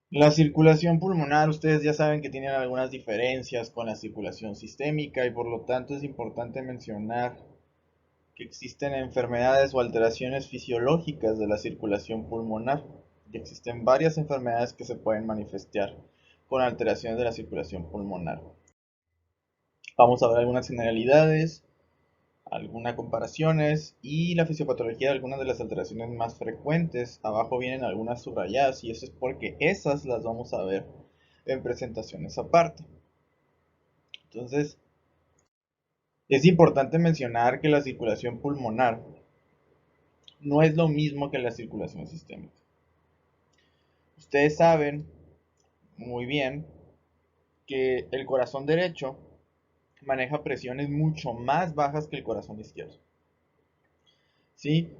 La circulación pulmonar, ustedes ya saben que tienen algunas diferencias con la circulación sistémica y por lo tanto es importante mencionar que existen enfermedades o alteraciones fisiológicas de la circulación pulmonar y existen varias enfermedades que se pueden manifestar con alteraciones de la circulación pulmonar. Vamos a ver algunas generalidades, algunas comparaciones y la fisiopatología de algunas de las alteraciones más frecuentes. Abajo vienen algunas subrayadas y eso es porque esas las vamos a ver en presentaciones aparte. Entonces, es importante mencionar que la circulación pulmonar no es lo mismo que la circulación sistémica. Ustedes saben muy bien que el corazón derecho maneja presiones mucho más bajas que el corazón izquierdo. ¿Sí?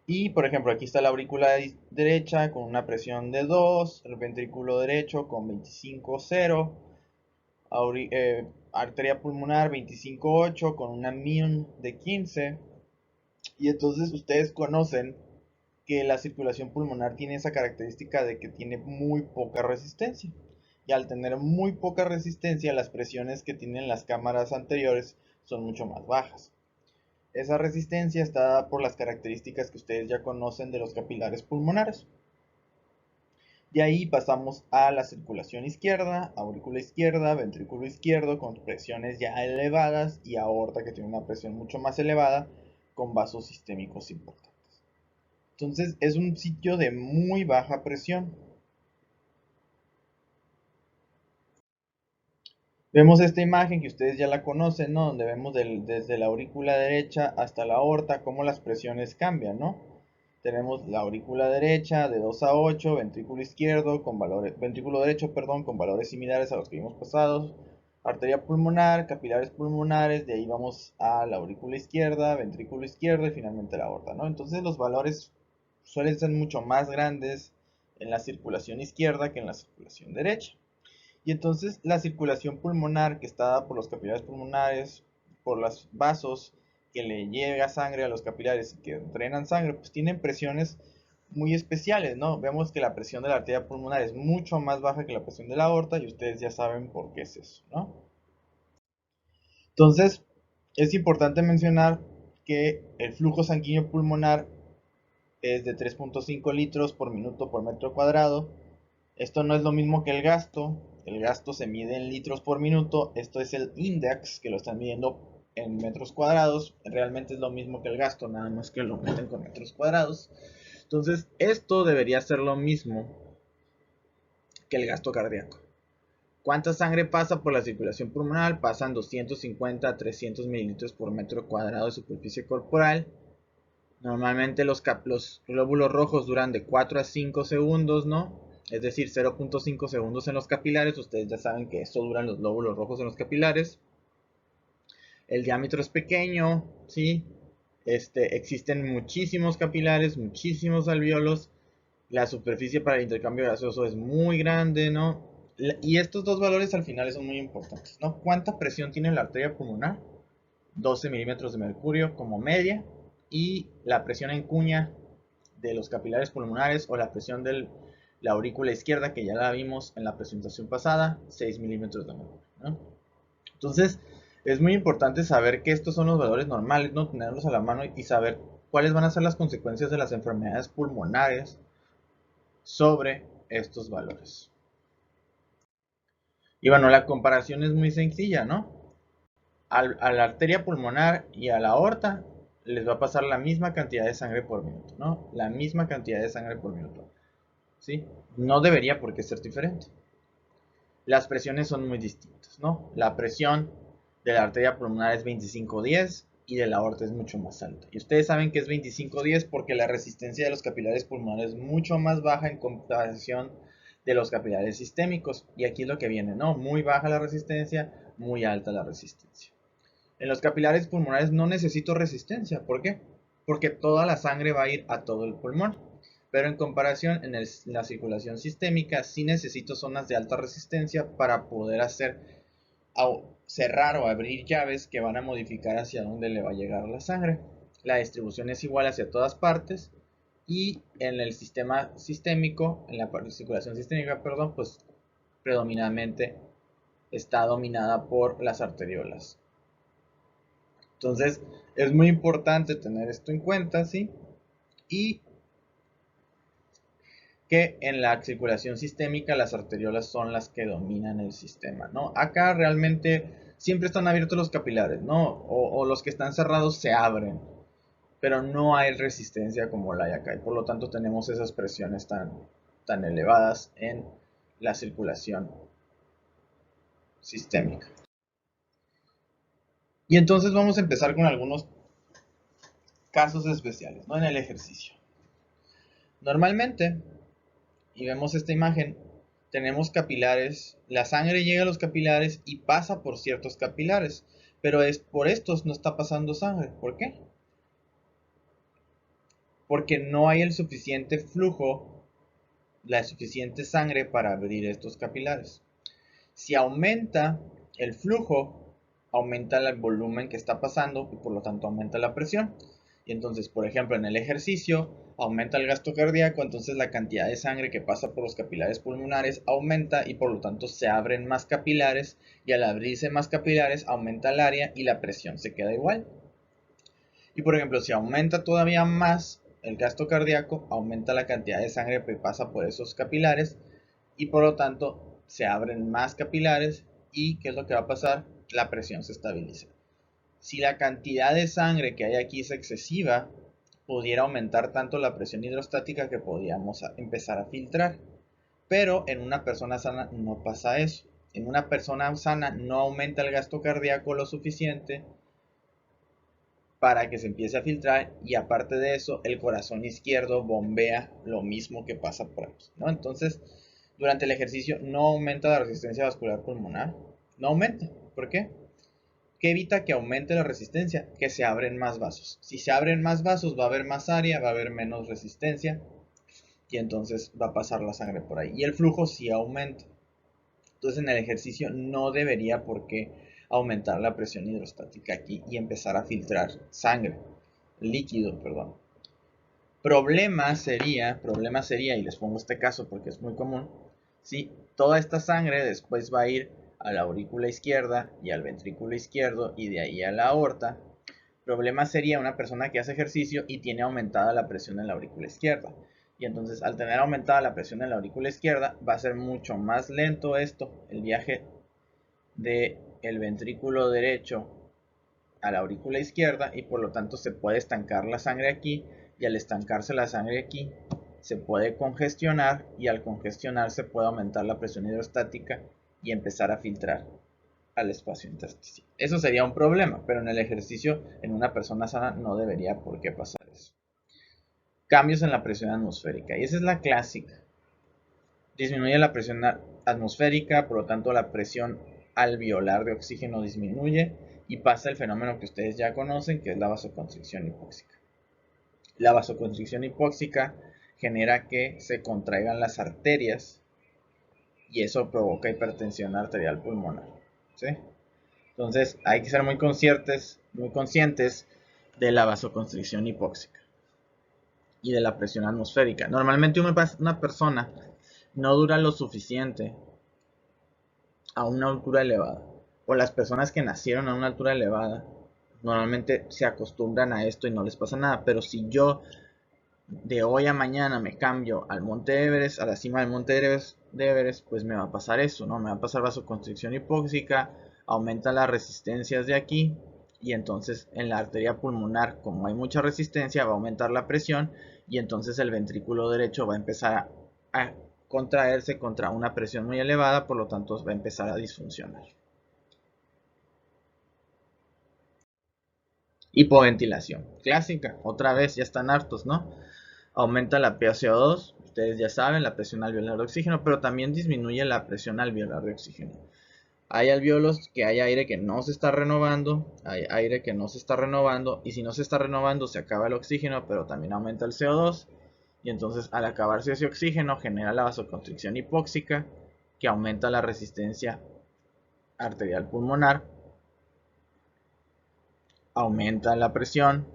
Y por ejemplo, aquí está la aurícula derecha con una presión de 2, el ventrículo derecho con 25,0, arteria pulmonar 25,8 con una min de 15. Y entonces ustedes conocen que la circulación pulmonar tiene esa característica de que tiene muy poca resistencia. Y al tener muy poca resistencia, las presiones que tienen las cámaras anteriores son mucho más bajas. Esa resistencia está dada por las características que ustedes ya conocen de los capilares pulmonares. De ahí pasamos a la circulación izquierda, aurícula izquierda, ventrículo izquierdo con presiones ya elevadas y aorta que tiene una presión mucho más elevada con vasos sistémicos importantes. Entonces es un sitio de muy baja presión. Vemos esta imagen que ustedes ya la conocen, ¿no? Donde vemos desde la aurícula derecha hasta la aorta cómo las presiones cambian, ¿no? Tenemos la aurícula derecha de 2 a 8, ventrículo izquierdo con valores, ventrículo derecho, perdón, con valores similares a los que vimos pasados, arteria pulmonar, capilares pulmonares, de ahí vamos a la aurícula izquierda, ventrículo izquierdo y finalmente la aorta, ¿no? Entonces los valores suelen ser mucho más grandes en la circulación izquierda que en la circulación derecha. Y entonces la circulación pulmonar que está dada por los capilares pulmonares, por los vasos que le llega sangre a los capilares y que drenan sangre, pues tienen presiones muy especiales, ¿no? Vemos que la presión de la arteria pulmonar es mucho más baja que la presión de la aorta y ustedes ya saben por qué es eso, ¿no? Entonces, es importante mencionar que el flujo sanguíneo pulmonar es de 3,5 litros por minuto por metro cuadrado. Esto no es lo mismo que el gasto. El gasto se mide en litros por minuto. Esto es el index, que lo están midiendo en metros cuadrados. Realmente es lo mismo que el gasto, nada más que lo meten con metros cuadrados. Entonces, esto debería ser lo mismo que el gasto cardíaco. ¿Cuánta sangre pasa por la circulación pulmonar? Pasan 250 a 300 mililitros por metro cuadrado de superficie corporal. Normalmente los glóbulos rojos duran de 4 a 5 segundos, ¿no? Es decir, 0,5 segundos en los capilares. Ustedes ya saben que eso duran los glóbulos rojos en los capilares. El diámetro es pequeño, ¿sí? Existen muchísimos capilares, muchísimos alvéolos. La superficie para el intercambio gaseoso es muy grande, ¿no? Y estos dos valores al final son muy importantes, ¿no? ¿Cuánta presión tiene la arteria pulmonar? 12 milímetros de mercurio como media. Y la presión en cuña de los capilares pulmonares o la presión de la aurícula izquierda, que ya la vimos en la presentación pasada, 6 milímetros de mercurio, ¿no? Entonces, es muy importante saber que estos son los valores normales, ¿no? Tenerlos a la mano y saber cuáles van a ser las consecuencias de las enfermedades pulmonares sobre estos valores. Y bueno, la comparación es muy sencilla, ¿no? A la arteria pulmonar y a la aorta les va a pasar la misma cantidad de sangre por minuto, ¿no? La misma cantidad de sangre por minuto, ¿sí? No debería por qué ser diferente. Las presiones son muy distintas, ¿no? La presión de la arteria pulmonar es 25-10 y de la aorta es mucho más alta. Y ustedes saben que es 25-10 porque la resistencia de los capilares pulmonares es mucho más baja en comparación de los capilares sistémicos. Y aquí es lo que viene, ¿no? Muy baja la resistencia, muy alta la resistencia. En los capilares pulmonares no necesito resistencia. ¿Por qué? Porque toda la sangre va a ir a todo el pulmón. Pero en comparación en la circulación sistémica sí necesito zonas de alta resistencia para poder cerrar o abrir llaves que van a modificar hacia dónde le va a llegar la sangre. La distribución es igual hacia todas partes, Y en el sistema sistémico, en la circulación sistémica, perdón, pues predominantemente está dominada por las arteriolas. Entonces, es muy importante tener esto en cuenta, ¿sí? Y que en la circulación sistémica las arteriolas son las que dominan el sistema, ¿no? Acá realmente siempre están abiertos los capilares, ¿no? O los que están cerrados se abren, pero no hay resistencia como la hay acá, y por lo tanto tenemos esas presiones tan elevadas en la circulación sistémica. Y entonces vamos a empezar con algunos casos especiales, ¿no? En el ejercicio. Normalmente, y vemos esta imagen, tenemos capilares, la sangre llega a los capilares y pasa por ciertos capilares, pero por estos no está pasando sangre. ¿Por qué? Porque no hay el suficiente flujo, la suficiente sangre para abrir estos capilares. Si aumenta el flujo, aumenta el volumen que está pasando y por lo tanto aumenta la presión. Y entonces, por ejemplo, en el ejercicio aumenta el gasto cardíaco, entonces la cantidad de sangre que pasa por los capilares pulmonares aumenta y por lo tanto se abren más capilares y al abrirse más capilares aumenta el área y la presión se queda igual. Y por ejemplo, si aumenta todavía más el gasto cardíaco, aumenta la cantidad de sangre que pasa por esos capilares y por lo tanto se abren más capilares y ¿qué es lo que va a pasar? La presión se estabiliza. Si la cantidad de sangre que hay aquí es excesiva, pudiera aumentar tanto la presión hidrostática que podríamos empezar a filtrar. Pero en una persona sana no pasa eso. En una persona sana no aumenta el gasto cardíaco lo suficiente para que se empiece a filtrar y aparte de eso el corazón izquierdo bombea lo mismo que pasa por aquí, ¿no? Entonces durante el ejercicio no aumenta la resistencia vascular pulmonar, no aumenta. ¿Por qué? ¿Qué evita que aumente la resistencia? Que se abren más vasos. Si se abren más vasos va a haber más área, va a haber menos resistencia y entonces va a pasar la sangre por ahí y el flujo sí aumenta. Entonces en el ejercicio no debería por qué aumentar la presión hidrostática aquí y empezar a filtrar sangre, líquido, perdón. Problema sería, y les pongo este caso porque es muy común, si toda esta sangre después va a ir a la aurícula izquierda y al ventrículo izquierdo y de ahí a la aorta. Problema sería una persona que hace ejercicio y tiene aumentada la presión en la aurícula izquierda. Y entonces al tener aumentada la presión en la aurícula izquierda va a ser mucho más lento esto, el viaje del ventrículo derecho a la aurícula izquierda y por lo tanto se puede estancar la sangre aquí y al estancarse la sangre aquí se puede congestionar y al congestionarse puede aumentar la presión hidrostática y empezar a filtrar al espacio intersticial. Eso sería un problema, pero en el ejercicio en una persona sana no debería por qué pasar eso. Cambios en la presión atmosférica y esa es la clásica. Disminuye la presión atmosférica, por lo tanto la presión alveolar de oxígeno disminuye y pasa el fenómeno que ustedes ya conocen, que es la vasoconstricción hipóxica. La vasoconstricción hipóxica genera que se contraigan las arterias y eso provoca hipertensión arterial pulmonar, ¿sí? Entonces hay que ser muy conscientes de la vasoconstricción hipóxica y de la presión atmosférica. Normalmente una persona no dura lo suficiente a una altura elevada, o las personas que nacieron a una altura elevada, normalmente se acostumbran a esto y no les pasa nada, pero si yo de hoy a mañana me cambio al Monte Everest, a la cima del Monte Everest, pues me va a pasar eso, ¿no? Me va a pasar vasoconstricción hipóxica, aumenta las resistencias de aquí, y entonces en la arteria pulmonar, como hay mucha resistencia, va a aumentar la presión, y entonces el ventrículo derecho va a empezar a contraerse contra una presión muy elevada, por lo tanto va a empezar a disfuncionar. Hipoventilación, clásica, otra vez, ya están hartos, ¿no? Aumenta la PaCO2, ustedes ya saben, la presión alveolar de oxígeno, pero también disminuye la presión alveolar de oxígeno. Hay alveolos que hay aire que no se está renovando, hay aire que no se está renovando, y si no se está renovando se acaba el oxígeno, pero también aumenta el CO2, y entonces al acabarse ese oxígeno genera la vasoconstricción hipóxica, que aumenta la resistencia arterial pulmonar, aumenta la presión,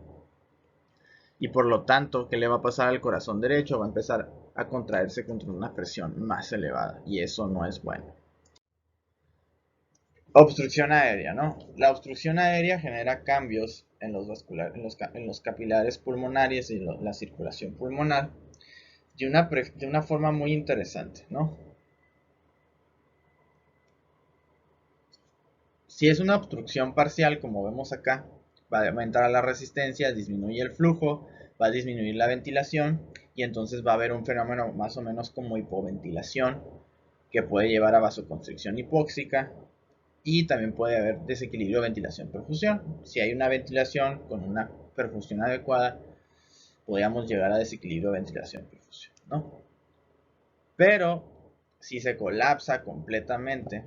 Y por lo tanto, ¿qué le va a pasar al corazón derecho? Va a empezar a contraerse contra una presión más elevada y eso no es bueno. Obstrucción aérea, ¿no? La obstrucción aérea genera cambios en los capilares pulmonares y la circulación pulmonar de una forma muy interesante, ¿no? Si es una obstrucción parcial, como vemos acá, va a aumentar la resistencia, disminuye el flujo, va a disminuir la ventilación y entonces va a haber un fenómeno más o menos como hipoventilación que puede llevar a vasoconstricción hipóxica y también puede haber desequilibrio de ventilación-perfusión. Si hay una ventilación con una perfusión adecuada, podríamos llegar a desequilibrio de ventilación-perfusión, ¿no? Pero si se colapsa completamente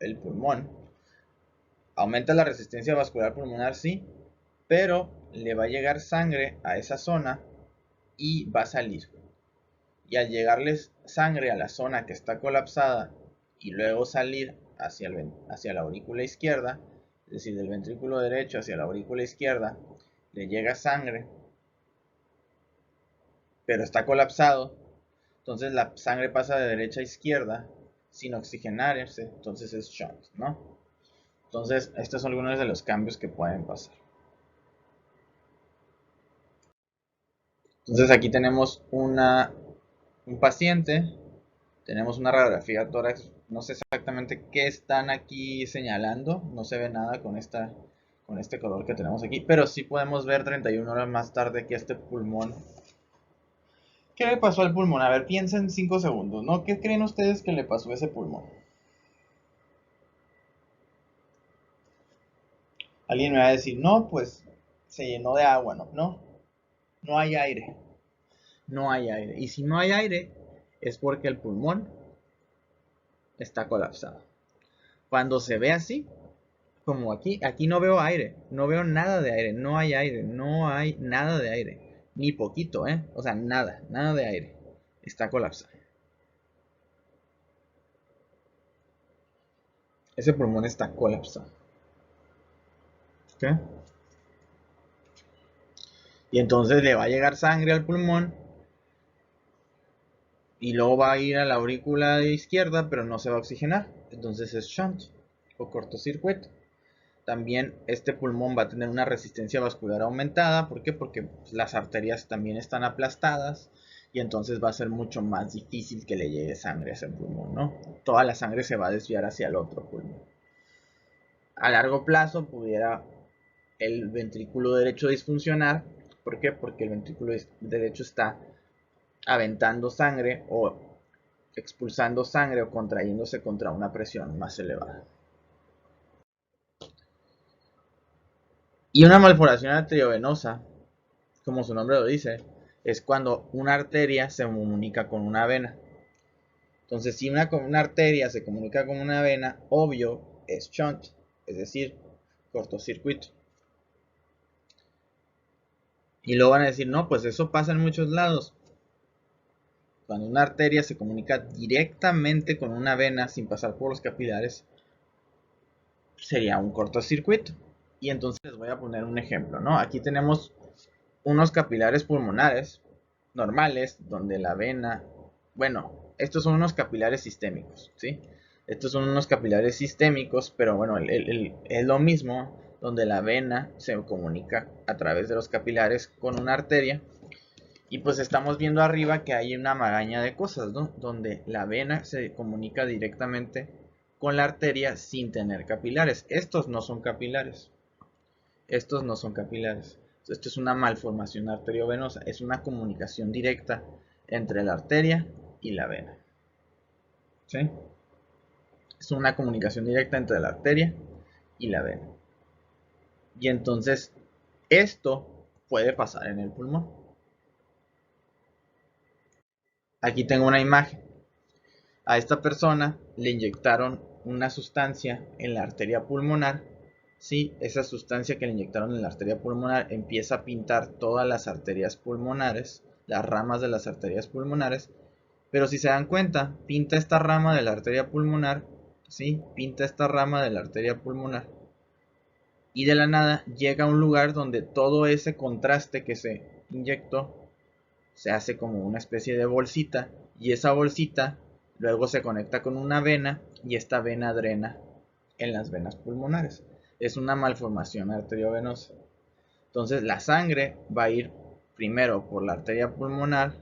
el pulmón, aumenta la resistencia vascular pulmonar, sí, pero le va a llegar sangre a esa zona y va a salir. Y al llegarles sangre a la zona que está colapsada y luego salir hacia la aurícula izquierda, es decir, del ventrículo derecho hacia la aurícula izquierda, le llega sangre, pero está colapsado, entonces la sangre pasa de derecha a izquierda sin oxigenarse, entonces es shunt, ¿no? Entonces, estos son algunos de los cambios que pueden pasar. Entonces aquí tenemos un paciente, tenemos una radiografía tórax, no sé exactamente qué están aquí señalando, no se ve nada con este color que tenemos aquí, pero sí podemos ver 31 horas más tarde que este pulmón. ¿Qué le pasó al pulmón? A ver, piensen 5 segundos, ¿no? ¿Qué creen ustedes que le pasó a ese pulmón? Alguien me va a decir, no, pues se llenó de agua, ¿no? No, no hay aire. No hay aire. Y si no hay aire, es porque el pulmón está colapsado. Cuando se ve así, como aquí no veo aire, no veo nada de aire, no hay aire, no hay nada de aire. Ni poquito, ¿eh? O sea, nada de aire. Está colapsado. Ese pulmón está colapsado. ¿Ok? Y entonces le va a llegar sangre al pulmón y luego va a ir a la aurícula izquierda, pero no se va a oxigenar. Entonces es shunt o cortocircuito. También este pulmón va a tener una resistencia vascular aumentada. ¿Por qué? Porque las arterias también están aplastadas y entonces va a ser mucho más difícil que le llegue sangre a ese pulmón, ¿no? Toda la sangre se va a desviar hacia el otro pulmón. A largo plazo pudiera el ventrículo derecho disfuncionar. ¿Por qué? Porque el ventrículo derecho está aventando sangre o expulsando sangre o contrayéndose contra una presión más elevada. Y una malformación arteriovenosa, como su nombre lo dice, es cuando una arteria se comunica con una vena. Entonces, si una arteria se comunica con una vena, obvio es shunt, es decir, cortocircuito. Y luego van a decir, no, pues eso pasa en muchos lados. Cuando una arteria se comunica directamente con una vena sin pasar por los capilares, sería un cortocircuito. Y entonces les voy a poner un ejemplo, ¿no? Aquí tenemos unos capilares pulmonares normales, donde la vena, bueno, estos son unos capilares sistémicos, ¿sí? Estos son unos capilares sistémicos, pero bueno, es lo mismo, donde la vena se comunica a través de los capilares con una arteria. Y pues estamos viendo arriba que hay una maraña de cosas, ¿no? Donde la vena se comunica directamente con la arteria sin tener capilares. Estos no son capilares. Estos no son capilares. Esto es una malformación arteriovenosa. Es una comunicación directa entre la arteria y la vena. ¿Sí? Es una comunicación directa entre la arteria y la vena. Y entonces, esto puede pasar en el pulmón. Aquí tengo una imagen. A esta persona le inyectaron una sustancia en la arteria pulmonar. Sí, esa sustancia que le inyectaron en la arteria pulmonar empieza a pintar todas las arterias pulmonares, las ramas de las arterias pulmonares. Pero si se dan cuenta, pinta esta rama de la arteria pulmonar, sí, pinta esta rama de la arteria pulmonar. Y de la nada llega a un lugar donde todo ese contraste que se inyectó, se hace como una especie de bolsita, y esa bolsita luego se conecta con una vena y esta vena drena en las venas pulmonares. Es una malformación arteriovenosa. Entonces la sangre va a ir primero por la arteria pulmonar,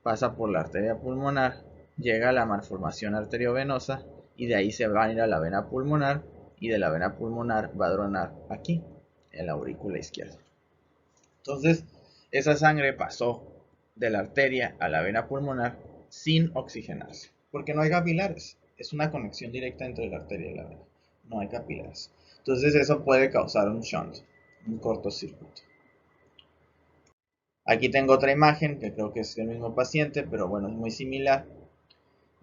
pasa por la arteria pulmonar, llega a la malformación arteriovenosa y de ahí se va a ir a la vena pulmonar y de la vena pulmonar va a dronar aquí, en la aurícula izquierda. Entonces, esa sangre pasó de la arteria a la vena pulmonar sin oxigenarse, porque no hay capilares. Es una conexión directa entre la arteria y la vena. No hay capilares. Entonces eso puede causar un shunt, un cortocircuito. Aquí tengo otra imagen que creo que es el mismo paciente, pero bueno, es muy similar.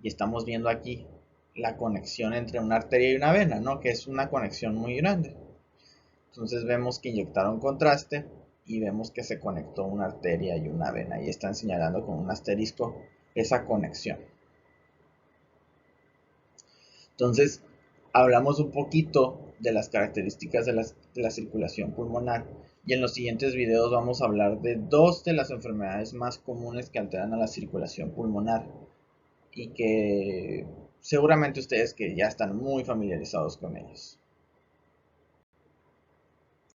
Y estamos viendo aquí la conexión entre una arteria y una vena, ¿no? Que es una conexión muy grande. Entonces vemos que inyectaron contraste y vemos que se conectó una arteria y una vena y están señalando con un asterisco esa conexión. Entonces hablamos un poquito de las características de la circulación pulmonar y en los siguientes videos vamos a hablar de dos de las enfermedades más comunes que alteran a la circulación pulmonar y que seguramente ustedes que ya están muy familiarizados con ellos.